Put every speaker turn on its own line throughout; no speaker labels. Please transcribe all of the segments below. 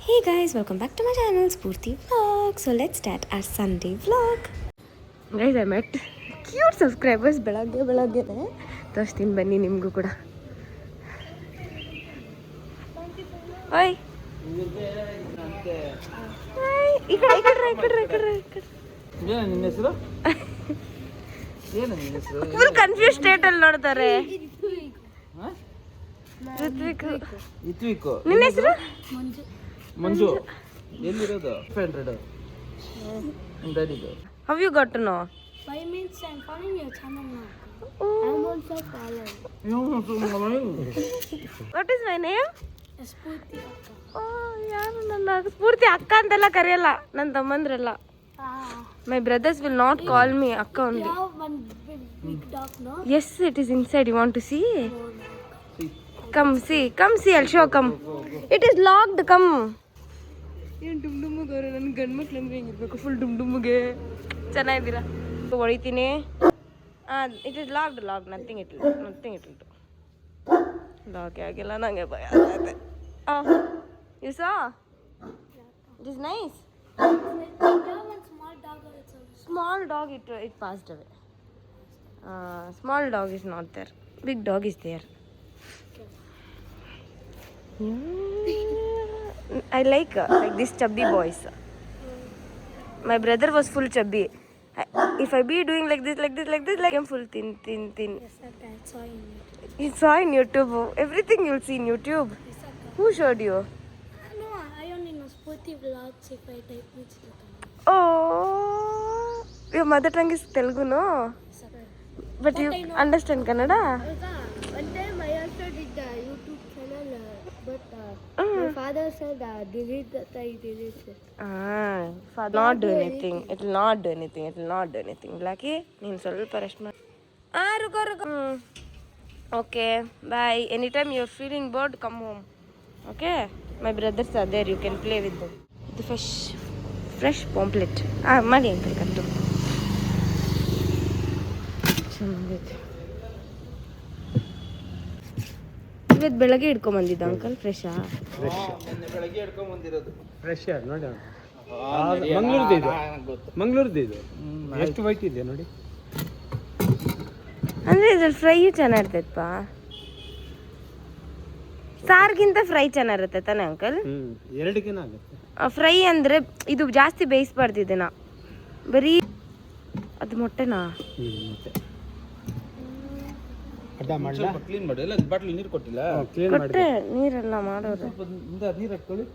Hey guys, welcome back to my channel Spurti Vlog. So let's start our Sunday vlog. Guys, I met cute subscribers ಬೆಳಗ್ಗೆನೆ ತೋರಿಸ್ತೀನಿ ಬನ್ನಿ ನಿಮಗೂ ಕೂಡ. ಓಯ್ ಈ ಕಡೆ
ನಿನ್ನ ಹೆಸರು ಏನು ನಿನ್ನ ಹೆಸರು
ಫುಲ್ ಕನ್ಫ್ಯೂಸ್ ಸ್ಟೇಟ್ ಅಲ್ಲಿ ನೋಡ್ತಾರೆ.
ಇತ್ವಿಕ್
ನಿನ್ನ ಹೆಸರು
ಮಂಜು ಎಲ್ಲಿರೋದು 500
How you got to know?
5 minutes I'm following your channel now. I'm also following.
What is my name?
Spurti Akka.
ಯಾರು ನನ್ನ ಸ್ಫೂರ್ತಿ ಅಕ್ಕ ಅಂತೆಲ್ಲ ಕರೆಯಲ್ಲ, ನನ್ನ ತಮ್ಮಂದ್ರೆಲ್ಲ. My brothers will not call me akka only.
You have one big dog, no?
Yes, it is inside. You want to see? Come see, I'll show. Come. It is locked. Come. ಏನು ಡುಮ್ಡುಮ್ಮಗೆ ನನ್ನ ಗಂಡು ಮಕ್ಳು ಅಂದ್ರೆ ಹಿಂಗಿರ್ಬೇಕು, full ಡುಮ್ಡುಮ್ಗೆ. ಚೆನ್ನಾಗಿದ್ದೀರಾ? ಹೊಡಿತೀನಿ. It is locked. Nothing it do. Lock ಆಗಿಲ್ಲ, ನನಗೆ ಭಯ ಆಗ್ತದೆ. You saw? It is nice.
One small dog also.
Small dog, it passed away. Small dog is not there. Big dog is there. I like this chubby boys. My brother was full chubby. If I be doing like this, like I'm full thin.
Yes, Akka, I saw in YouTube.
You saw in YouTube. Everything you'll see in YouTube.
Yes, Akka.
Who showed you?
No, I only know Spurti vlogs if I type it.
Oh, your mother tongue is Telugu, no?
Yes, Akka.
But you understand Kannada?
Akka, one time I also did the YouTube channel, but my father said delete that, I deleted it.
Not do anything. It will not do anything. Blackie, ನೀನು ಸ್ವಲ್ಪ rest ಮಾಡಿ. ರುಕೋ. Okay, bye. Anytime you're feeling bored, come home. Okay? My brothers are there. You can play with them. The fresh pomfret. ಮಾಡಿ uncle ಕಟ್ಟು. ಚೆನ್ನಾಗೈತೆ. ಇವತ್ತು ಬೆಳಗ್ಗೆ ಹಿಡ್ಕೊಂಬಂದಿದ್ದ uncle ಫ್ರೆಶಾ?
ಬೆಳಗ್ಗೆ ಹಿಡ್ಕೊಂಡ್ ಬಂದಿರೋದು
ಫ್ರೆಶ್ ನೋಡಿ. ಮಂಗಳೂರ್ದು ಇದು ಎಷ್ಟು ವೈಟ್ ಇದೆ ನೋಡಿ.
ಅಂದರೆ ಇದ್ರಲ್ಲಿ ಫ್ರೈಯು ಚೆನ್ನಾಗಿರ್ತೈತಪ್ಪ. ಸಾರ್ಗಿಂತ ಫ್ರೈ ಚೆನ್ನಾಗಿರುತ್ತೆ ತಾನೆ ಅಂಕಲ್?
ಎರಡಕ್ಕಿನ ಆಗುತ್ತೆ.
ಫ್ರೈ ಅಂದರೆ ಇದು ಜಾಸ್ತಿ ಬೇಯಿಸ್ಬಾರ್ದು ಇದನ್ನ, ಬರೀ ಅದು ಮೊಟ್ಟೆನಾ?
ಮತ್ತೆ ಅಡ್ಡ ಮಾಡಲ
ಸ್ವಲ್ಪ ಕ್ಲೀನ್ ಮಾಡಿ. ಎಲ್ಲ ಬಾಟ್ಲಿ ನೀರು ಕೊಟ್ಟಿಲ್ಲ,
ಕ್ಲೀನ್ ಮಾಡಿ.
ಕೊಟ್ಟೆ ನೀರೆಲ್ಲ ಮಾಡೋದು.
ಸ್ವಲ್ಪ ನೀರು ಹಾಕೊಳ್ಳಿ.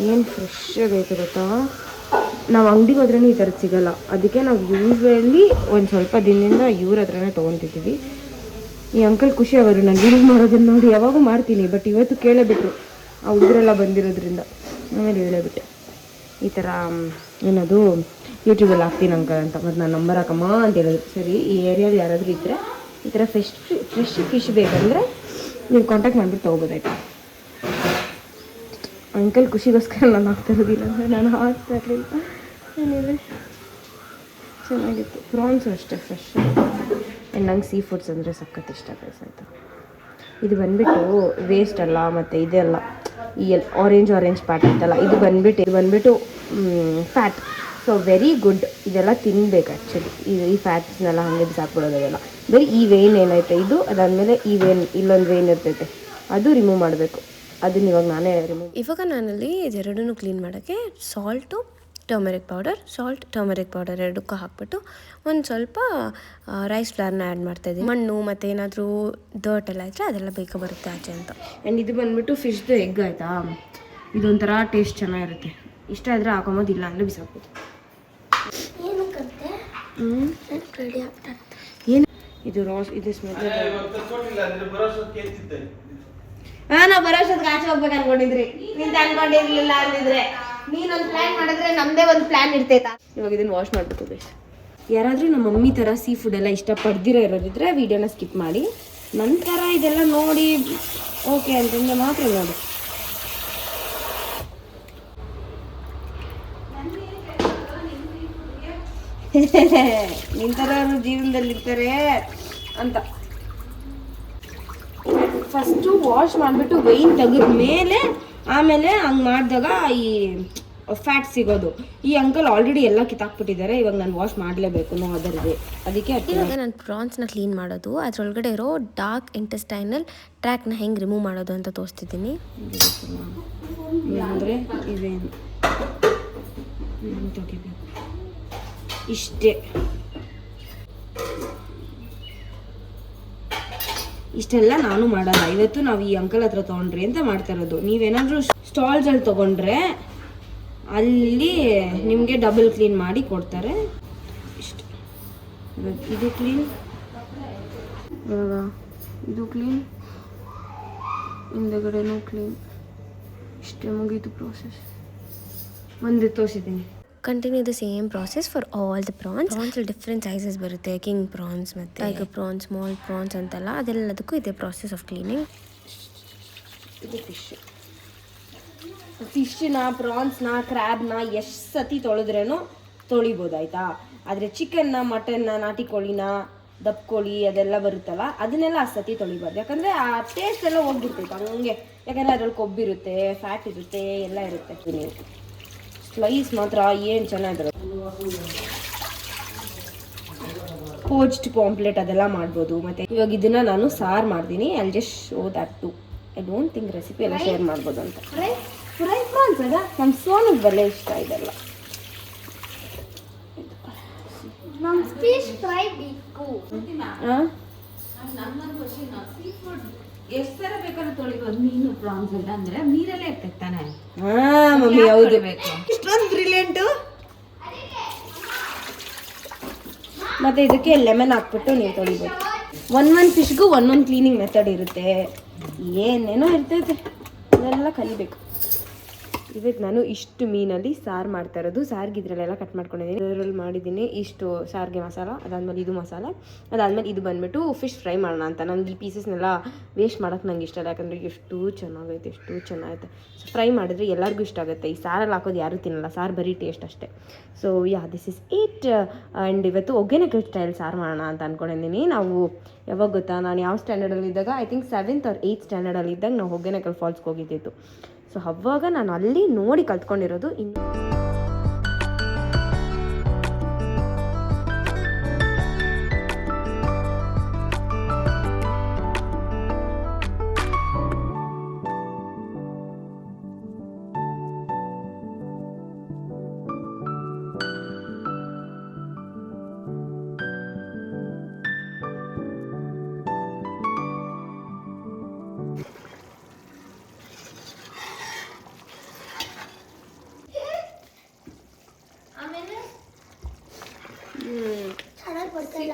ಏನು ಫ್ರೆಶ್ ಆಗೈತೆ ಗೊತ್ತಾ? ನಾವು ಅಂಗಡಿಗೆ ಹೋದ್ರೂ ಈ ಥರದ್ದು ಸಿಗಲ್ಲ. ಅದಕ್ಕೆ ನಾವು ಯೂಸ್ವಲಿ ಒಂದು ಸ್ವಲ್ಪ ದಿನದಿಂದ ಇವ್ರ ಹತ್ರನೇ ತೊಗೊತಿದ್ದೀವಿ. ಈ ಅಂಕಲ್ ಖುಷಿ ಆಗೋರು ನಾನು ಯೂಸ್ ಮಾಡೋದನ್ನ ನೋಡಿ. ಯಾವಾಗೂ ಮಾಡ್ತೀನಿ, ಬಟ್ ಇವತ್ತು ಕೇಳೇಬಿಟ್ರು ಆ ಹುಡುಗರೆಲ್ಲ ಬಂದಿರೋದ್ರಿಂದ. ಆಮೇಲೆ ಹೇಳೇಬಿಟ್ಟೆ ಈ ಥರ ಏನದು ಯೂಟ್ಯೂಬಲ್ಲಿ ಹಾಕ್ತೀನಿ ಅಂಕಲ್ ಅಂತ. ಮತ್ತು ನಾನು ನಂಬರ್ ಹಾಕಮ್ಮ ಅಂತ ಹೇಳಿದ್ರು. ಸರಿ, ಈ ಏರಿಯಾದಲ್ಲಿ ಯಾರಾದರೂ ಇದ್ದರೆ ಈ ಥರ ಫ್ರೆಶ್ ಫಿಶ್ ಬೇಕಂದರೆ ನೀವು ಕಾಂಟ್ಯಾಕ್ಟ್ ಮಾಡಿಬಿಟ್ಟು ತೊಗೋಬೋದಾಯ್ತು. ಅಂಕಲ್ ಖುಷಿಗೋಸ್ಕರ ನಾನು ಹಾಕ್ತಾ ಇರೋದಿಲ್ಲ ಅಂದರೆ ನಾನು ಹಾಕ್ತಾ ಇರಲಿಲ್ಲ. ಏನಿದೆ ಚೆನ್ನಾಗಿತ್ತು. ಪ್ರಾನ್ಸು ಅಷ್ಟೇ ಫ್ರೆಶ್. ಆ್ಯಂಡ್ ನಂಗೆ ಸೀ ಫುಡ್ಸ್ ಅಂದರೆ ಸಖತ್ ಇಷ್ಟ ಗೈಸ್. ಆಯಿತಾ, ಇದು ಬಂದುಬಿಟ್ಟು ವೇಸ್ಟ್ ಅಲ್ಲ, ಮತ್ತು ಇದೆಲ್ಲ ಈ ಆರೆಂಜ್ ಪ್ಯಾಟ್ ಅಂತಲ್ಲ, ಇದು ಬಂದುಬಿಟ್ಟು ಫ್ಯಾಟ್. So very good. ಇದೆಲ್ಲ ತಿನ್ನಬೇಕು ಆ್ಯಕ್ಚುಲಿ. ಈ ಫ್ಯಾಟ್ಸ್ನೆಲ್ಲ ಹಾಗೆ ಬಿಸಾಕ್ಬಿಡೋದೆಲ್ಲ. ಬರೀ ಈ ವೇನ್ ಏನೈತೆ ಇದು, ಅದಾದಮೇಲೆ ಈ ವೇನ್, ಇಲ್ಲೊಂದು ವೇನ್ ಇರ್ತೈತೆ, ಅದು ರಿಮೂವ್ ಮಾಡಬೇಕು. ಅದನ್ನ ಇವಾಗ ನಾನೇ ಇವಾಗ ನಾನಲ್ಲಿ ಇದೆರಡನ್ನೂ ಕ್ಲೀನ್ ಮಾಡೋಕ್ಕೆ ಸಾಲ್ಟು ಟರ್ಮರಿಕ್ ಪೌಡರ್ ಎರಡಕ್ಕೂ ಹಾಕ್ಬಿಟ್ಟು ಒಂದು ಸ್ವಲ್ಪ ರೈಸ್ ಫ್ಲವರ್ನ ಆ್ಯಡ್ ಮಾಡ್ತಾಯಿದ್ದೀನಿ. ಮಣ್ಣು ಮತ್ತು ಏನಾದರೂ ಡರ್ಟ್ ಎಲ್ಲ ಇದ್ದರೆ ಅದೆಲ್ಲ ಬೇಗ ಬರುತ್ತೆ ಆಚೆ ಅಂತ. ಆ್ಯಂಡ್ ಇದು ಬಂದುಬಿಟ್ಟು ಫಿಶ್ದು ಎಗ್ ಆಯಿತಾ. ಇದೊಂಥರ ಟೇಸ್ಟ್ ಚೆನ್ನಾಗಿರುತ್ತೆ. ಇಷ್ಟ ಆದರೆ ಹಾಕೊಂಬೋದಿಲ್ಲ ಅಂದರೆ ಬಿಸಾಕ್ಬೋದು. ಏನು ಇದು ಇದು ಸ್ಮೆಲ್. ನಾವು ಬರೋಷ್ಟೊತ್ತಿಗೆ ಆಚೆ ಹೋಗ್ಬೇಕು ಅನ್ಕೊಂಡಿದ್ರಿ, ನೀನು ಅನ್ಕೊಂಡಿರ್ಲಿಲ್ಲ ಅಂದಿದ್ರೆ. ನೀನೊಂದು ಪ್ಲ್ಯಾನ್ ಮಾಡಿದ್ರೆ ನಮ್ಮದೇ ಒಂದು ಪ್ಲ್ಯಾನ್ ಇರ್ತೈತಾ. ಇವಾಗ ಇದನ್ನು ವಾಶ್ ಮಾಡಬೇಕು ಬೇಸ್. ಯಾರಾದರೂ ನಮ್ಮ ಮಮ್ಮಿ ಥರ ಸೀ ಫುಡ್ ಎಲ್ಲ ಇಷ್ಟಪಡ್ದಿರೋ ಇರೋದಿದ್ರೆ ವೀಡಿಯೋನ ಸ್ಕಿಪ್ ಮಾಡಿ. ನಂತರ ಇದೆಲ್ಲ ನೋಡಿ ಓಕೆ ಅಂತಂದ್ರೆ ಮಾತ್ರ ನೋಡಿ. ನಿಂತರವರು ಜೀವನದಲ್ಲಿ ಇರ್ತಾರೆ ಅಂತ. ಫಸ್ಟು ವಾಶ್ ಮಾಡಿಬಿಟ್ಟು ವೈನ್ ತೆಗೆದ ಮೇಲೆ ಆಮೇಲೆ ಹಂಗೆ ಮಾಡಿದಾಗ ಈ ಫ್ಯಾಟ್ ಸಿಗೋದು. ಈ ಅಂಕಲ್ ಆಲ್ರೆಡಿ ಎಲ್ಲ ಕಿತ್ತಾಕ್ಬಿಟ್ಟಿದ್ದಾರೆ, ಇವಾಗ ನಾನು ವಾಶ್ ಮಾಡಲೇಬೇಕು ನೋ ಅದರದೇ. ಅದಕ್ಕೆ
ಇವಾಗ ನಾನು ಪ್ರಾನ್ಸ್ನ ಕ್ಲೀನ್ ಮಾಡೋದು, ಅದರೊಳಗಡೆ ಇರೋ ಡಾರ್ಕ್ ಇಂಟೆಸ್ಟೈನಲ್ ಟ್ರ್ಯಾಕ್ನ ಹೆಂಗೆ ರಿಮೂವ್ ಮಾಡೋದು ಅಂತ ತೋರಿಸ್ತಿದ್ದೀನಿ.
ಅಂದರೆ ಇವೇನು ತೆಗಿಬೇಕು ಇಷ್ಟೇ. ಇಷ್ಟೆಲ್ಲ ನಾನು ಮಾಡಲ್ಲ, ಇವತ್ತು ನಾವು ಈ ಅಂಕಲ್ ಹತ್ರ ತೊಗೊಂಡ್ರಿ ಅಂತ ಮಾಡ್ತಾ ಇರೋದು. ನೀವೇನಾದರೂ ಸ್ಟಾಲ್ಸಲ್ಲಿ ತೊಗೊಂಡ್ರೆ ಅಲ್ಲಿ ನಿಮಗೆ ಡಬಲ್ ಕ್ಲೀನ್ ಮಾಡಿ ಕೊಡ್ತಾರೆ. ಇಷ್ಟು ಇದು ಕ್ಲೀನ್, ಇವಾಗ ಇದು ಕ್ಲೀನ್, ಹಿಂದೆಗಡೆನೂ ಕ್ಲೀನ್. ಇಷ್ಟೇ ಮುಗೀತು ಪ್ರೋಸೆಸ್. ಒಂದು ತೋರಿಸಿದ್ದೀನಿ.
Continue the same process for all the prawns. ಪ್ರಾನ್ಸಲ್ಲಿ ಡಿಫ್ರೆಂಟ್ ಸೈಜಸ್ ಬರುತ್ತೆ, ಕಿಂಗ್ ಪ್ರಾನ್ಸ್ ಮತ್ತು ಟೈಗರ್ ಪ್ರಾನ್ಸ್, ಸ್ಮಾಲ್ ಪ್ರಾನ್ಸ್ ಅಂತೆಲ್ಲ. ಅದೆಲ್ಲದಕ್ಕೂ ಇದೆ ಪ್ರಾಸೆಸ್ ಆಫ್ ಕ್ಲೀನಿಂಗ್.
ಇದು ಫಿಶ್ನ, ಪ್ರಾನ್ಸ್ನ, ಕ್ರ್ಯಾಬ್ನ ಎಷ್ಟು ಸತಿ ತೊಳೆದ್ರೇನು ತೊಳಿಬೋದು ಆಯಿತಾ. ಆದರೆ ಚಿಕನ್ನ, ಮಟನ್ನ, ನಾಟಿ ಕೋಳಿನ, ದಪ್ಪ ಕೋಳಿ ಅದೆಲ್ಲ ಬರುತ್ತಲ್ಲ ಅದನ್ನೆಲ್ಲ ಆ ಸತಿ ತೊಳಿಬಾರ್ದು. ಯಾಕಂದರೆ ಆ ಟೇಸ್ಟ್ ಎಲ್ಲ ಹೋಗ್ಬಿಡ್ತೈತೆ ಹಂಗೆ. ಯಾಕಂದರೆ ಅದ್ರಲ್ಲಿ ಕೊಬ್ಬಿರುತ್ತೆ, ಫ್ಯಾಟ್ ಇರುತ್ತೆ, ಎಲ್ಲ ಇರುತ್ತೆ. ನೀವು ಸ್ಲೈಸ್ ಮಾತ್ರ ಏನು ಚೆನ್ನಾಗಿರುತ್ತೆ. ಪೋಚ್ಡ್ ಪಾಂಪ್ಲೆಟ್ ಅದೆಲ್ಲ ಮಾಡ್ಬೋದು. ಮತ್ತು ಇವಾಗ ಇದನ್ನು ನಾನು ಸಾರು ಮಾಡ್ತೀನಿ. I just show that to. I don't think recipe ಎಲ್ಲ ಶೇರ್ ಮಾಡ್ಬೋದು ಅಂತ. ಫ್ರೈ ಪ್ರಾನ್ಸ್ ಅದ ನಮ್ಮ ಸೋನಿಗೆ ಬರಲೇ ಇಷ್ಟ ಇದೆಲ್ಲ.
ನಮ್ಮ ಫಿಶ್ ಫ್ರೈ ಬೇಕು.
ಎಷ್ಟು ಥರ ಬೇಕಾದ್ರೂ ತೊಳಿಬೋದು. ಮೀನು ಪ್ರಾನ್ಸ್ ಎಲ್ಲ ಅಂದರೆ ನೀರಲ್ಲೇ ಇರ್ತೈತೆ ತಾನೆ.
ಮಮ್ಮಿ ಹೌದು, ಇಷ್ಟೊಂದು ಬ್ರಿಲಿಯಂಟು. ಮತ್ತು ಇದಕ್ಕೆ ಲೆಮನ್ ಹಾಕ್ಬಿಟ್ಟು ನೀವು ತೊಳಿಬೇಕು. ಒಂದೊಂದು ಫಿಶ್ಗೂ ಒಂದೊಂದು ಕ್ಲೀನಿಂಗ್ ಮೆಥಡ್ ಇರುತ್ತೆ, ಏನೇನೋ ಇರ್ತೈತೆ, ಅದೆಲ್ಲ ಕಲಿಬೇಕು. ಇವತ್ತು ನಾನು ಇಷ್ಟು ಮೀನಲ್ಲಿ ಸಾರು ಮಾಡ್ತಾ ಇರೋದು. ಸಾರಿಗೆ ಇದರಲ್ಲೆಲ್ಲ ಕಟ್ ಮಾಡ್ಕೊಂಡಿದ್ದೀನಿ, ಇದರಲ್ಲಿ ಮಾಡಿದ್ದೀನಿ. ಇಷ್ಟು ಸಾರಿಗೆ ಮಸಾಲ, ಅದಾದಮೇಲೆ ಇದು ಮಸಾಲೆ, ಅದಾದಮೇಲೆ ಇದು ಬಂದುಬಿಟ್ಟು ಫಿಶ್ ಫ್ರೈ ಮಾಡೋಣ ಅಂತ. ನನಗೆ ಈ ಪೀಸಸ್ನೆಲ್ಲ ವೇಸ್ಟ್ ಮಾಡೋಕ್ಕೆ ನಂಗೆ ಇಷ್ಟ ಇಲ್ಲ, ಯಾಕಂದರೆ ಎಷ್ಟು ಚೆನ್ನಾಗೈತೆ, ಎಷ್ಟು ಚೆನ್ನಾಗೈತೆ. ಸೊ ಫ್ರೈ ಮಾಡಿದ್ರೆ ಎಲ್ಲರಿಗೂ ಇಷ್ಟ ಆಗುತ್ತೆ. ಈ ಸಾರಲ್ಲಿ ಹಾಕೋದು ಯಾರೂ ತಿನ್ನಲ್ಲ, ಸಾರು ಬರೀ ಟೇಸ್ಟ್ ಅಷ್ಟೇ. So yeah, this is it. And ಇವತ್ತು ಒಗ್ಗೇನಕಲ್ ಸ್ಟೈಲ್ ಸಾರು ಮಾಡೋಣ ಅಂತ ಅಂದ್ಕೊಂಡಿದ್ದೀನಿ. ನಾವು ಯಾವಾಗ ಗೊತ್ತಾ, ನಾನು ಯಾವ ಸ್ಟ್ಯಾಂಡರ್ಡಲ್ಲಿದ್ದಾಗ, I think 7th or 8th ಸ್ಟ್ಯಾಂಡರ್ಡಲ್ಲಿದ್ದಾಗ ನಾವು ಹೊಗೇನಕಲ್ ಫಾಲ್ಸ್ಗೆ ಹೋಗಿದ್ದಿತ್ತು. ಸೊ ಅವಾಗ ನಾನು ಅಲ್ಲಿ ನೋಡಿ ಕಲ್ತ್ಕೊಂಡಿರೋದು.
ಚೆನ್ನಾಗಿ ಬರ್ತಿಲ್ಲ.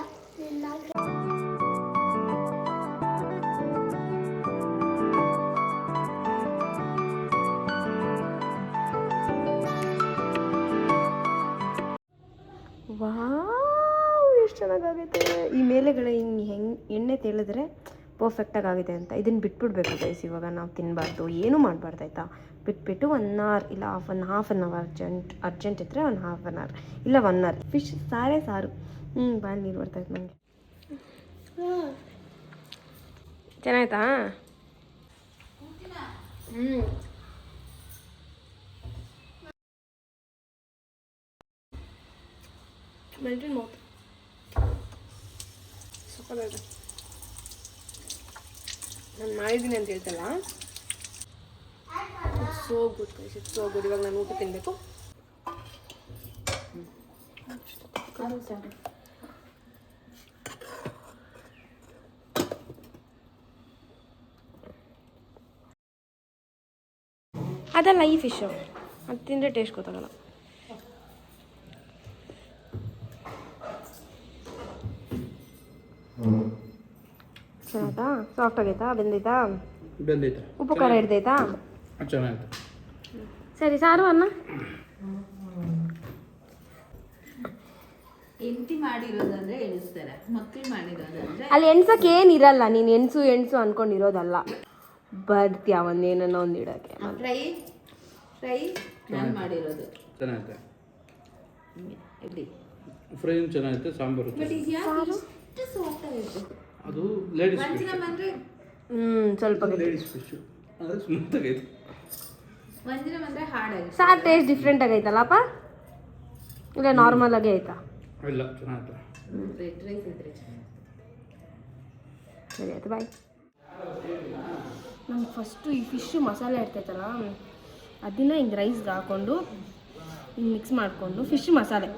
ವಾವ್, ಎಷ್ಟು ಚೆನ್ನಾಗಾಗೈತೆ. ಈ ಮೇಲೆಗಳ ಹೆಂಗೆ ಎಣ್ಣೆ ತೇಲಿದ್ರೆ ಪರ್ಫೆಕ್ಟಾಗಿ ಆಗಿದೆ ಅಂತ. ಇದನ್ನು ಬಿಟ್ಬಿಡ್ಬೇಕು ಗೈಸ್. ಇವಾಗ ನಾವು ತಿನ್ನಬಾರ್ದು, ಏನೂ ಮಾಡಬಾರ್ದು ಆಯಿತಾ. ಬಿಟ್ಬಿಟ್ಟು 1 hour ಇಲ್ಲ ಹಾಫ್ ಆನ್ ಅವರ್ ಅರ್ಜೆಂಟ್ ಇದ್ದರೆ 1/2 hour ಇಲ್ಲ 1 hour ಫಿಶ್ ಸಾರು. ಬಾಯಲ್ಲಿ ನೀರು ಬರ್ತೈತೆ ನನಗೆ. ಚೆನ್ನಾಯ್ತಾ? ಮೆಲ್ಟೆಡ್ ಮೌತ್ ಸಕ್ಕತ್ತಾಗಿದೆ. ನಾನು ಮಾಡಿದ್ದೀನಿ ಅಂತ ಹೇಳ್ತಲ್ಲ, so good guys, it's so good. ಇವಾಗ ನಾನು ಊಟ ತಿನ್ನಬೇಕು. ಅದಲ್ಲ ಈ ಫಿಶು, ಅದು ತಿಂದರೆ ಟೇಸ್ಟ್ ಗೊತ್ತಾಗಲ್ಲ. ಚೆನ್ನಾಯ್ತಾ? ಸಾಫ್ಟ್ ಆಗೈತಾ? ಬೆಂದೈತಾ?
ಬೆಂದೈತೆ.
ಉಪ್ಪು ಖಾರ ಹಿಡ್ದೈತಾ?
ಚೆನ್ನಾಗಿದೆ.
ಸರಿ, ಸಾರು ಅನ್ನ
ಎಂಟಿ ಮಾಡಿರೋದಂದ್ರೆ ಎಣಿಸ್ತಾರೆ, ಮಕ್ಕಳು ಮಾಡಿರೋದಂದ್ರೆ
ಅಲ್ಲಿ ಎಣ್ಸಕ್ಕೆ ಏನಿರಲ್ಲ. ನೀನು ಎಣ್ಸು ಅನ್ಕೊಂಡಿರೋದಲ್ಲ, ಬರ್ತೀಯ ಒಂದೇನೋ ಒಂದು ಇಡೋಕ್ಕೆ.
ಫ್ರೈ ನಾನು ಮಾಡಿರೋದು
ಚೆನ್ನಾಗಿದೆ.
ಇಲ್ಲಿ
ಫ್ರೈನು ಚೆನ್ನಾಗಿರುತ್ತೆ, ಸಾಂಬಾರು ಚೆನ್ನಾಗಿರುತ್ತೆ. ಅದು ಲೇಡೀಸ್ ಫಿಶ್,
ಸ್ವಲ್ಪ
ಲೇಡೀಸ್ ಫಿಶು ಅಂದರೆ ಸ್ಮೂತಾಗೈತೆ.
ವಂಜನ ಬಂದರೆ ಹಾಡಾಗಿ
ಸಾರು ಟೇಸ್ಟ್ ಡಿಫ್ರೆಂಟ್ ಆಗೈತಲ್ಲಪ್ಪ, ಇಲ್ಲ ನಾರ್ಮಲ್ ಆಗೇ ಆಯ್ತಾ?
ಇಲ್ಲ ಚೆನ್ನಾಗಿತ್ತು.
ರೆಡ್ ರೈಸ್ ಇದ್ರೆ ಚೆನ್ನಾಗಿ.
ಸರಿ ಆಯ್ತು, ಬಾಯ್. ನಂಗೆ ಫಸ್ಟು ಈ ಫಿಶ್ಶು ಮಸಾಲೆ ಇರ್ತೈತಲ್ಲ ಅದನ್ನ ಹಿಂಗೆ ರೈಸ್ಗೆ ಹಾಕ್ಕೊಂಡು ಹಿಂಗೆ ಮಿಕ್ಸ್ ಮಾಡಿಕೊಂಡು ಫಿಶ್ ಮಸಾಲೆ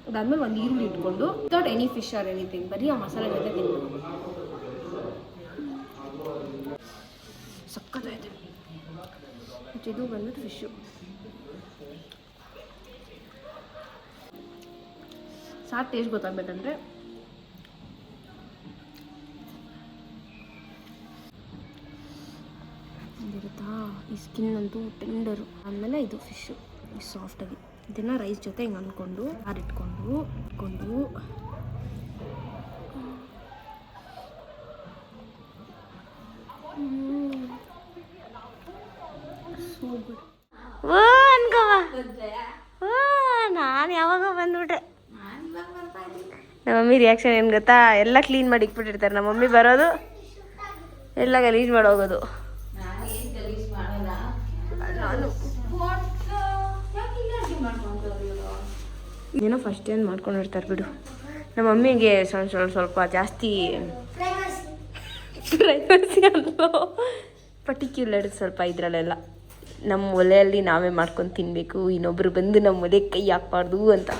ಅದಾದ್ಮೇಲೆ ಒಂದು ಈರುಳ್ಳಿ ಇಟ್ಕೊಂಡು without any fish or anything, ಬರೀ ಆ ಮಸಾಲೆ ಜೊತೆ ತಿನ್ಬೇಕು. ಸಕ್ಕತ್ತಾಯ್ತು. ಇದು ಬಂದ್ಬಿಟ್ಟು ಫಿಶ್ಶು. ಸಾರು ಟೇಸ್ಟ್ ಗೊತ್ತಾಗಬೇಕಂದ್ರೆ ಇರುತ್ತಾ, ಈ ಸ್ಕಿನ್ ಅಂತೂ ಟೆಂಡರು. ಆಮೇಲೆ ಇದು ಫಿಶ್ಶು ಸಾಫ್ಟಾಗಿ ಇದನ್ನು ರೈಸ್ ಜೊತೆ ಹಿಂಗೆ ಅಂದ್ಕೊಂಡು ಇಟ್ಕೊಂಡು ಸೋ ಗುಡ್. ಓ ಅನ್ಕವ, ಓ ನಾನು ಯಾವಾಗ ಬಂದ್ಬಿಟ್ಟೆ. ನಮ್ಮ ಮಮ್ಮಿ ರಿಯಾಕ್ಷನ್ ಏನು ಗೊತ್ತಾ, ಎಲ್ಲ ಕ್ಲೀನ್ ಮಾಡಿ ಇಟ್ಬಿಟ್ಟಿರ್ತಾರೆ. ನಮ್ಮ ಮಮ್ಮಿ ಬರೋದು ಎಲ್ಲ ಗಲೀಜ್ ಮಾಡಿ ಹೋಗೋದು. ಏನೋ ಫಸ್ಟ್ ಏನು ಮಾಡ್ಕೊಂಡಿರ್ತಾರೆ ಬಿಡು. ನಮ್ಮ ಮಮ್ಮಿಗೆ ಸ್ವಲ್ಪ ಜಾಸ್ತಿ ಪ್ರೈವಸಿ ಅನ್ನೋ ಪರ್ಟಿಕ್ಯುಲರ್ ಸ್ವಲ್ಪ ಇದರಲ್ಲೆಲ್ಲ. ನಮ್ಮ ಒಲೆಯಲ್ಲಿ ನಾವೇ ಮಾಡ್ಕೊಂಡು ತಿನ್ನಬೇಕು, ಇನ್ನೊಬ್ರು ಬಂದು ನಮ್ಮ ಒಲೆ ಕೈ ಹಾಕ್ಬಾರ್ದು ಅಂತ.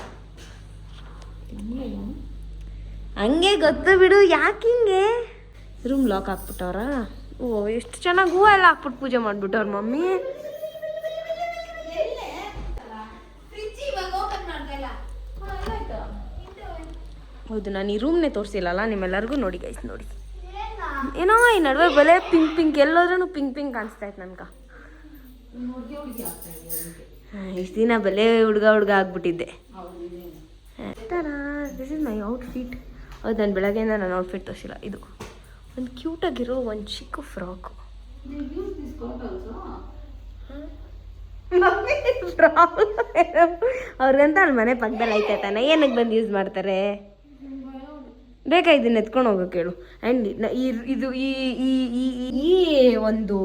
ಹಂಗೆ ಗೊತ್ತು ಬಿಡು, ಯಾಕೆ ಹಿಂಗೆ ರೂಮ್ ಲಾಕ್ ಹಾಕ್ಬಿಟ್ಟವ್ರ. ಓ ಎಷ್ಟು ಚೆನ್ನಾಗಿ ಹೂವು ಎಲ್ಲ ಹಾಕ್ಬಿಟ್ಟು ಪೂಜೆ ಮಾಡಿಬಿಟ್ಟವ್ರ ಮಮ್ಮಿ. ಹೌದು, ನಾನು ಈ ರೂಮ್ನೇ ತೋರಿಸಿಲ್ಲಲ್ಲ ನಿಮ್ಮೆಲ್ಲರಿಗೂ. ನೋಡಿ ಗೈಸ್, ನೋಡಿ ಏನೋ ಈ ನಡುವೆ ಬಲೆ ಪಿಂಕ್ ಎಲ್ಲೋದ್ರೂ ಪಿಂಕ್ ಕಾಣಿಸ್ತಾ ಇತ್ತು ನನ್ಗೆ. ಇಷ್ಟು ದಿನ ಬಲೆ ಹುಡುಗ ಆಗ್ಬಿಟ್ಟಿದ್ದೆ. This is my outfit. ಹೌದು, ನಾನು ಬೆಳಗ್ಗೆಯಿಂದ ನನ್ನ ಔಟ್ಫಿಟ್ ತೋರಿಸಿಲ್ಲ. ಇದು ಒಂದು ಕ್ಯೂಟಾಗಿರೋ ಒಂದು ಚಿಕ್ಕ ಫ್ರಾಕು. ಅವ್ರಿಗಂತ ಅಲ್ಲಿ ಮನೆ ಪಕ್ಕದಲ್ಲಿ ಐತೆ ತಾನೆ, ಏನಕ್ಕೆ ಬಂದು ಯೂಸ್ ಮಾಡ್ತಾರೆ? ಬೇಕಾ ಇದನ್ನ ಎತ್ಕೊಂಡು ಹೋಗೋಕೆ ಹೇಳು. ಆ್ಯಂಡ್ ಇದು ಈ ಒಂದು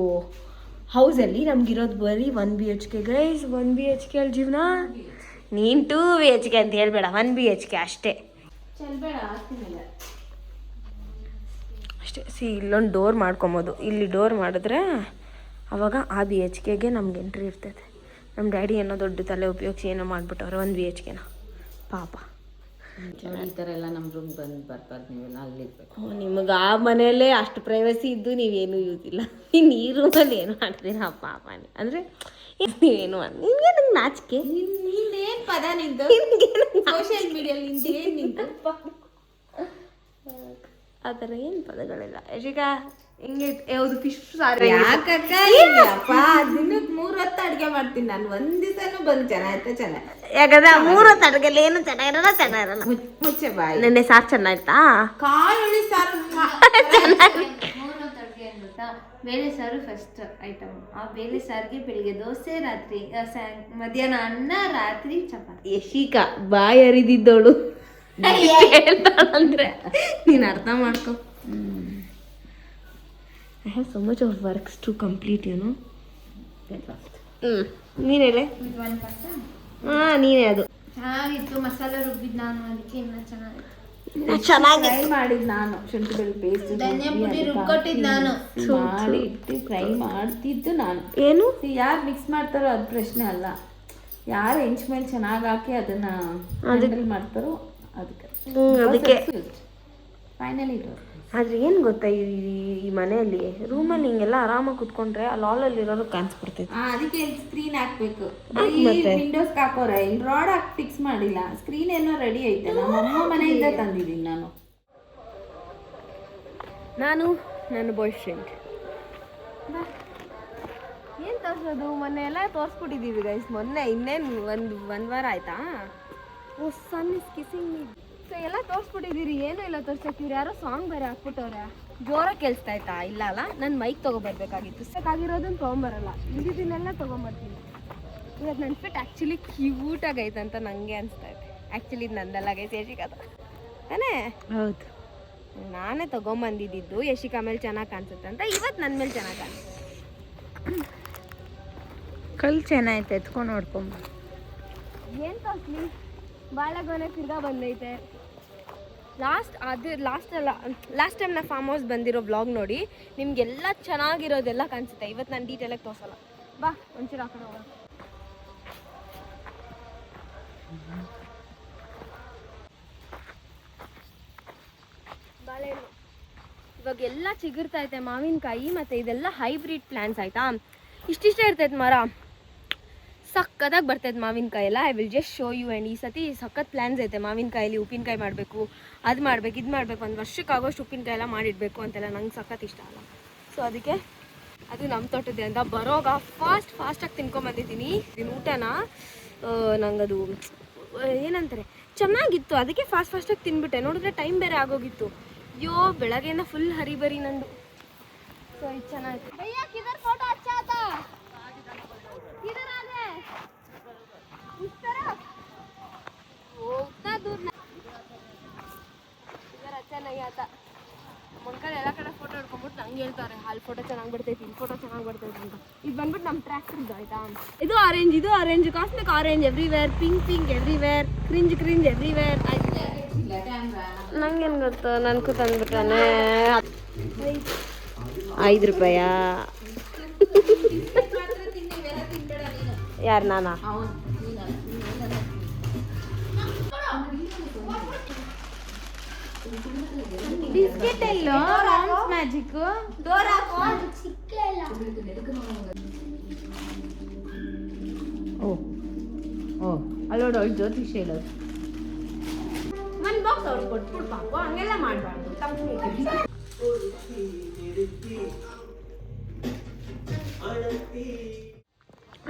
ಹೌಸಲ್ಲಿ ನಮ್ಗಿರೋದು ಬರೀ 1 BHK ಗೈಸ್. 1 BHK ಅಲ್ಲಿ ಜೀವನ. ನೀನು 2 BHK ಅಂತ ಹೇಳ್ಬೇಡ, 1 BHK ಅಷ್ಟೇ ಅಷ್ಟೇ. ಇಲ್ಲೊಂದು ಡೋರ್ ಮಾಡ್ಕೊಬೋದು. ಇಲ್ಲಿ ಡೋರ್ ಮಾಡಿದ್ರೆ ಅವಾಗ ಆ BHKಗೆ ನಮ್ಗೆ ಎಂಟ್ರಿ ಇರ್ತೈತೆ. ನಮ್ಮ ಡ್ಯಾಡಿ ಏನೋ ದೊಡ್ಡ ತಲೆ ಉಪಯೋಗಿಸಿ ಏನೋ ಮಾಡಿಬಿಟ್ಟವ್ರೆ 1 BHKನ, ಪಾಪ.
ಈ ಥರ ಎಲ್ಲ ನಮ್ಮ ರೂಮ್ ಬರ್ಬಾರ್ದು, ನೀವೆಲ್ಲ ಅಲ್ಲಿರ್ಬೇಕು.
ನಿಮಗೆ ಆ ಮನೆಯಲ್ಲೇ ಅಷ್ಟು ಪ್ರೈವಸಿ ಇದ್ದು ನೀವೇನು ಯೂಸ್ ಇಲ್ಲ. ಇನ್ನು ಈ ರೂಮಲ್ಲಿ ಏನು ಮಾಡ್ತೀರಾ ಪಾಪ? ಅಂದರೆ ನೀವೇನು ನಿಮಗೆ ನಂಗೆ ನಾಚಿಕೆ.
ನಿಂದೇನು ಪದ ನಿಂದು ಸೋಷಿಯಲ್ ಮೀಡಿಯಲ್ಲಿ ನಿಂದೇನು ನಿಂತು
ಆ ಥರ ಏನು ಪದಗಳಿಲ್ಲ. ಯಶಿಕಾ ಹಿಂಗೆ ಯಾವುದು ಫಿಶ್ ಸಾರು
ಯಾಕಕ್ಕ ದಿನಕ್ಕೆ 3 ಹೊತ್ತು ಅಡುಗೆ ಮಾಡ್ತೀನಿ ನಾನು. ಒಂದು ದಿವಸನೂ ಬಂದು ಚೆನ್ನಾಗಿತ್ತ
ಯಾಕಂದ್ರೆ 3 ಹೊತ್ತು ಅಡುಗೆಲಿ ಏನು ಚೆನ್ನಾಗಿರಲ್ಲ.
ಮುಚ್ಚೆ ಬಾಯಿ.
ನೆನ್ನೆ ಸಾರು ಚೆನ್ನಾಗಿತ್ತಾ?
ಕಾಳುಳ್ಳಿ ಸಾರು
3 ಹೊತ್ತು ಅಡುಗೆ ಅಂದ್ಬಿಟ್ಟ. ಬೇಳೆ ಸಾರು ಫಸ್ಟ್ ಐಟಮ್. ಆ ಬೇಳೆ ಸಾರಿಗೆ ಬೆಳಿಗ್ಗೆ ದೋಸೆ, ರಾತ್ರಿ ಮಧ್ಯಾಹ್ನ ಅನ್ನ, ರಾತ್ರಿ ಚಪಾತಿ.
ಯಶಿಕಾ ಬಾಯಿ ಹರಿದಿದ್ದವಳು ಹೇಳ್ತಾಳಂದ್ರೆ ನೀನು ಅರ್ಥ ಮಾಡ್ಕೊ. I have so much of works to complete, you know. ನೀನು ಹೇಳೆ. ಹಾಂ, ನೀನೇ ಅದು.
ಚೆನ್ನಾಗಿತ್ತು, ಮಸಾಲೆ ರುಬ್ಬಿದ್ದು ನಾನು, ಅದಕ್ಕೆ ಇನ್ನೂ
ಚೆನ್ನಾಗಿ
ಫ್ರೈ ಮಾಡಿದ್ದು ನಾನು. ಶುಂಠಿ ಬೆಳ್ಳುಳ್ಳಿ ಪೇಸ್ಟ್
ಧನಿಯಾ ಪುಡಿ ರುಬ್ಕೊಟ್ಟಿದ್ದು ನಾನು.
ಮಾಡಿ ಇಟ್ಟು ಫ್ರೈ ಮಾಡ್ತಿದ್ದು ನಾನು.
ಏನು
ಯಾರು ಮಿಕ್ಸ್ ಮಾಡ್ತಾರೋ ಅದು ಪ್ರಶ್ನೆ ಅಲ್ಲ, ಯಾರು ಹೆಂಚ್ ಮೇಲೆ ಚೆನ್ನಾಗಿ ಹಾಕಿ ಅದನ್ನ ಹ್ಯಾಂಡಲ್ ಮಾಡ್ತಾರೋ ಅದಕ್ಕೆ ಫೈನಲಿ ಇಟ್ಟು.
ಆದರೆ ಏನು ಗೊತ್ತಾ, ಈ ಮನೆಯಲ್ಲಿ ರೂಮಲ್ಲಿ ಹಿಂಗೆಲ್ಲ ಆರಾಮಾಗಿ ಕುತ್ಕೊಂಡ್ರೆ ಆ ಲಾಲಲ್ಲಿ ಇರೋರು ಕಾಣಿಸ್ಬಿಡ್ತೈತೆ.
ಅದಕ್ಕೆ ಸ್ಕ್ರೀನ್ ಹಾಕ್ಬೇಕು. ವಿಂಡೋಸ್ ಹಾಕೋರ ಇಲ್ಲಿ ರಾಡ್ ಹಾಕಿ ಫಿಕ್ಸ್ ಮಾಡಿಲ್ಲ. ಸ್ಕ್ರೀನ್ ಏನೋ ರೆಡಿ ಐತೆ, ನಮ್ಮ ಅಮ್ಮ ಮನೆಯಿಂದ ತಂದಿದ್ದೀನಿ
ನಾನು ನನ್ನ ಬಾಯ್ ಫ್ರೆಂಡ್. ಏನು ತೋರಿಸೋದು, ಮೊನ್ನೆ ಎಲ್ಲ ತೋರಿಸ್ಬಿಟ್ಟಿದ್ದೀವಿ ಗೈಸ್. ಮೊನ್ನೆ ಇನ್ನೇನು ಒಂದು ವಾರ ಆಯ್ತಾ. ಓ ಸನ್ ಇಸ್ ಕಿಸಿಂಗ್ ಮೀ. ಸೊ ಎಲ್ಲ ತೋರಿಸ್ಬಿಟ್ಟಿದ್ದೀರಿ, ಏನೂ ಇಲ್ಲ ತೋರ್ಸಕ್ಕೆ. ಇವ್ರು ಯಾರೋ ಸಾಂಗ್ ಬೇರೆ ಹಾಕ್ಬಿಟ್ಟವ್ರೆ. ಜೋರಾಗಿ ಕೇಳಿಸ್ತಾ ಆಯ್ತಾ? ಇಲ್ಲ ಅಲ್ಲ, ನಾನು ಮೈಕ್ ತೊಗೊಬರ್ಬೇಕಾಗಿತ್ತು. ಸಕ್ಕಾಗಿರೋದನ್ನು ತೊಗೊಂಬರಲ್ಲ, ಇದ್ದಿದ್ದನ್ನೆಲ್ಲ ತೊಗೊಂಬರ್ತೀನಿ. ಇವತ್ತು ನನ್ನ ಫಿಟ್ ಆ್ಯಕ್ಚುಲಿ ಕ್ಯೂಟಾಗೈತೆ ಅಂತ ನನಗೆ ಅನಿಸ್ತಾ ಇದೆ. ಆ್ಯಕ್ಚುಲಿ ಇದು ನಂದಲ್ಲ ಗೈಸ್, ಯಶಿಕಾದ ತಾನೇ?
ಹೌದು,
ನಾನೇ ತೊಗೊಂಬಂದಿದ್ದು ಯಶಿಕಾ ಮೇಲೆ ಚೆನ್ನಾಗಿ ಕಾಣಿಸುತ್ತೆ ಅಂತ. ಇವತ್ತು ನನ್ನ ಮೇಲೆ ಚೆನ್ನಾಗಿ ಕಾಣಿಸುತ್ತೆ.
ಕಲ್ ಚೆನ್ನಾಗೈತೆ, ಎತ್ಕೊಂಡು ನೋಡ್ಕೊಂಬ.
ಏನು ಕಾಸ್ಟ್ಲಿ ಬಾಳೆಗೊನೆ ತಿರ್ಗಾ ಬಂದೈತೆ. ಲಾಸ್ಟ್ ಟೈಮ್ ನಾ ಫಾರ್ಮ್ ಹೌಸ್ ಬಂದಿರೋ ವ್ಲಾಗ್ ನೋಡಿ, ನಿಮಗೆಲ್ಲ ಚೆನ್ನಾಗಿರೋದೆಲ್ಲ ಕಾಣಿಸುತ್ತೆ. ಇವತ್ತು ನಾನು ಡೀಟೇಲಾಗಿ ತೋರಿಸಲ್ಲ. ಬಾ ಒಂಚೂರು ಆ ಕಡೆ ಹೋಗೋಣ. ಬಾಳೆಹಣ್ಣು ಇವಾಗ ಎಲ್ಲ ಚಿಗುರ್ತೈತೆ, ಮಾವಿನಕಾಯಿ ಮತ್ತು ಇದೆಲ್ಲ ಹೈಬ್ರಿಡ್ ಪ್ಲ್ಯಾನ್ಸ್ ಆಯಿತಾ. ಇಷ್ಟಿಷ್ಟೇ ಇರ್ತೈತೆ ಮರ, ಸಕ್ಕತ್ತಾಗಿ ಬರ್ತೈತೆ ಮಾವಿನಕಾಯಿ ಎಲ್ಲ. I will just show you. And ಈ ಸತಿ ಸಖತ್ ಪ್ಲ್ಯಾನ್ಸ್ ಐತೆ ಮಾವಿನಕಾಯಲ್ಲಿ. ಉಪ್ಪಿನಕಾಯಿ ಮಾಡಬೇಕು, ಅದು ಮಾಡಬೇಕು, ಇದು ಮಾಡಬೇಕು, ಒಂದು ವರ್ಷಕ್ಕಾಗೋಷ್ಟು ಉಪ್ಪಿನಕಾಯಿ ಎಲ್ಲ ಮಾಡಿಡಬೇಕು ಅಂತೆಲ್ಲ ನಂಗೆ ಸಖತ್ ಇಷ್ಟ ಅಲ್ಲ. ಸೊ ಅದಕ್ಕೆ ಅದು ನಮ್ಮ ತೋಟದೇ ಅಂತ ಬರೋಗ ಫಾಸ್ಟಾಗಿ ತಿನ್ಕೊಂಬಂದಿದ್ದೀನಿ ಇದನ್ನ ಊಟನ. ನಂಗದು ಏನಂತಾರೆ ಚೆನ್ನಾಗಿತ್ತು, ಅದಕ್ಕೆ ಫಾಸ್ಟಾಗಿ ತಿನ್ಬಿಟ್ಟೆ. ನೋಡಿದ್ರೆ ಟೈಮ್ ಬೇರೆ ಆಗೋಗಿತ್ತು. ಅಯ್ಯೋ ಬೆಳಗ್ಗೆಯಿಂದ ಫುಲ್ ಹರಿಬರಿ ನಂದು. ಸೊ ಇದು ಚೆನ್ನಾಗಿತ್ತು. ಫೋಟೋ ಅಚ್ಚಾತ उतना दूर इधर अच्छा नहीं आता. ಮಂಕಲ್ ಎಲ್ಲ ಕಡೆ ಫೋಟೋ ಹಿಡ್ಕೊಂಡ್ಬಿಟ್ಟು ನಂಗೆ ಹೇಳ್ತಾರೆ ಅಲ್ಲಿ ಫೋಟೋ ಚೆನ್ನಾಗಿ ಬರ್ತೈತಿ, ಇಲ್ಲಿ ಫೋಟೋ ಚೆನ್ನಾಗಿ ಬರ್ತೈತಿ ಅಂತ. ಇದು ಬಂದ್ಬಿಟ್ಟು ನಮ್ಮ ಟ್ರ್ಯಾಕ್ಟರ್ದು ಆಯ್ತಾ. ಇದು orange cosmic orange everywhere, pink everywhere, cringe everywhere. ನಂಗೇನು ಗೊತ್ತು, ನನಗೂ ತಂದ್ಬಿಟ್ಟಾನೆ. 5 ರೂಪಾಯಾ? ಯಾರು ನಾನಾ?
ಬಿಸ್ಕೆಟ್ ಎಲ್ಲೋ ರಾಮ್ಸ್ ಮ್ಯಾಜಿಕ್ ಡೋರ್ ಹಾಕೋ. ಓ ಅಲ್ಲೋಡು ಅವ್ಳು ಜ್ಯೋತಿಷ ಹೇಳೋದು.
ನನ್ನ ಬಾಕ್ಸ್ ಅವ್ರಿಗೆ ಕೊಟ್ಬಿಟ್ಟು ಪಾಪು, ಹಂಗೆಲ್ಲ ಮಾಡಬಾರ್ದು.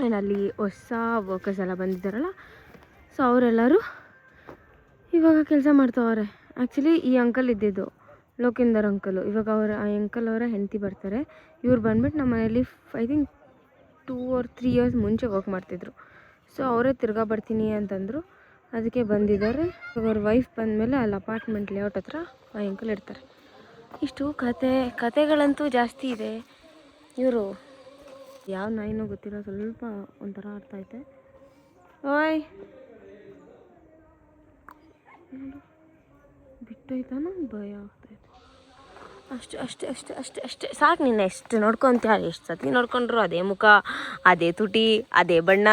ಆ್ಯಂಡ್ ಅಲ್ಲಿ ಹೊಸ ವರ್ಕರ್ಸ್ ಎಲ್ಲ ಬಂದಿದ್ದಾರಲ್ಲ, ಸೊ ಅವರೆಲ್ಲರೂ ಇವಾಗ ಕೆಲಸ ಮಾಡ್ತಾವ್ರೆ. ಆ್ಯಕ್ಚುಲಿ ಈ ಅಂಕಲ್ ಇದ್ದಿದ್ದು ಲೋಕಿಂದರ್ ಅಂಕಲು. ಇವಾಗ ಆ ಅಂಕಲ್ ಅವರ ಹೆಂಡತಿ ಬರ್ತಾರೆ. ಇವ್ರು ಬಂದ್ಬಿಟ್ಟು ನಮ್ಮ ಮನೇಲಿ ಐ ಥಿಂಕ್ 2 or 3 years ಮುಂಚೆ ವರ್ಕ್ ಮಾಡ್ತಿದ್ರು. ಸೊ ಅವರೇ ತಿರ್ಗಾ ಬರ್ತೀನಿ ಅಂತಂದರು, ಅದಕ್ಕೆ ಬಂದಿದ್ದಾರೆ. ಇವಾಗ ಅವ್ರ ವೈಫ್ ಬಂದಮೇಲೆ ಅಲ್ಲಿ ಅಪಾರ್ಟ್ಮೆಂಟ್ ಲೇಔಟ್ ಹತ್ರ ಆ ಅಂಕಲ್ ಇರ್ತಾರೆ. ಇಷ್ಟು ಕತೆಗಳಂತೂ ಜಾಸ್ತಿ ಇದೆ. ಇವರು ಯಾವ ನಾಯಿನೂ ಗೊತ್ತಿಲ್ಲ, ಸ್ವಲ್ಪ ಒಂಥರ ಆಡ್ತೈತೆ. ಓಯ್ ಬಿಟ್ಟೋಯ್ತಾನ, ಭಯ ಆಗ್ತೈತೆ. ಅಷ್ಟೇ ಸಾಕು. ನೀನು ಎಷ್ಟು ನೋಡ್ಕೊತೀಯ, ಎಷ್ಟು ಸತಿ ನೋಡ್ಕೊಂಡ್ರು ಅದೇ ಮುಖ, ಅದೇ ತುಟಿ, ಅದೇ ಬಣ್ಣ.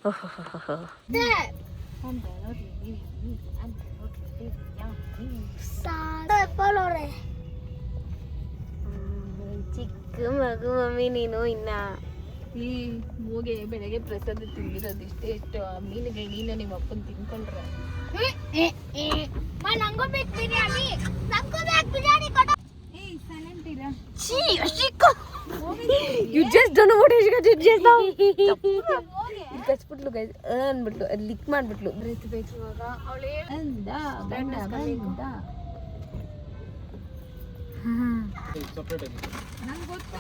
ಓಹೋ ಚಿಕ್ಕ ಮಗು ಮಮ್ಮಿ ನೀನು. ಇನ್ನ
ಈ ಮೂಗೆ ಬೆಳಗ್ಗೆ ಪ್ರಸಾದ ತಿಂದಿರೋದು ಇಷ್ಟೇ. ಎಷ್ಟು ಮೀನುಗಳು ನೀನು ನಿಮ್ಮ ಅಪ್ಪನ ತಿನ್ಕೊಂಡ್ರೆ.
You just don't know what Ashika did just now. ಇದು ಕಚ್ಬಿಟ್ಲು ಗೈಸ್, ಅಂದ್ಬಿಟ್ಲು, ಅದು ಲಿಕ್ ಮಾಡಿಬಿಟ್ಲು. ಬ್ರೆತ್ ಬೇಕು ಇವಾಗ. ಅವಳು
ಅಂದ ಗಂಡ ಬಂದ. ನಂಗೆ ಗೊತ್ತು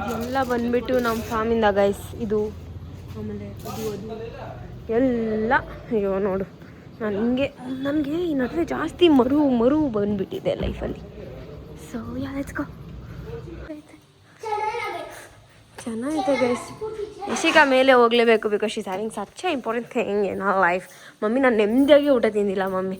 ಇದೆಲ್ಲ ಬಂದ್ಬಿಟ್ಟು ನಮ್ಮ ಫಾರ್ಮಿಂದ ಗೈಸ್. ಇದು ಆಮೇಲೆ ಅದು ಎಲ್ಲ ಅಯ್ಯೋ ನೋಡು, ನನಗೆ ಈ ನಡುವೆ ಜಾಸ್ತಿ ಮರು ಬಂದ್ಬಿಟ್ಟಿದೆ ಲೈಫಲ್ಲಿ. So let's go. ಚೆನ್ನಾಗಿದೆ ಗೈಸ್. ಯಶಿಕಾ ಮೇಲೆ ಹೋಗಲೇಬೇಕು, because she's having such A important thing in our life. Mummy ನಾನು ನೆಮ್ಮದಿಯಾಗಿ ಊಟ ತಿಂದಿಲ್ಲ ಮಮ್ಮಿ.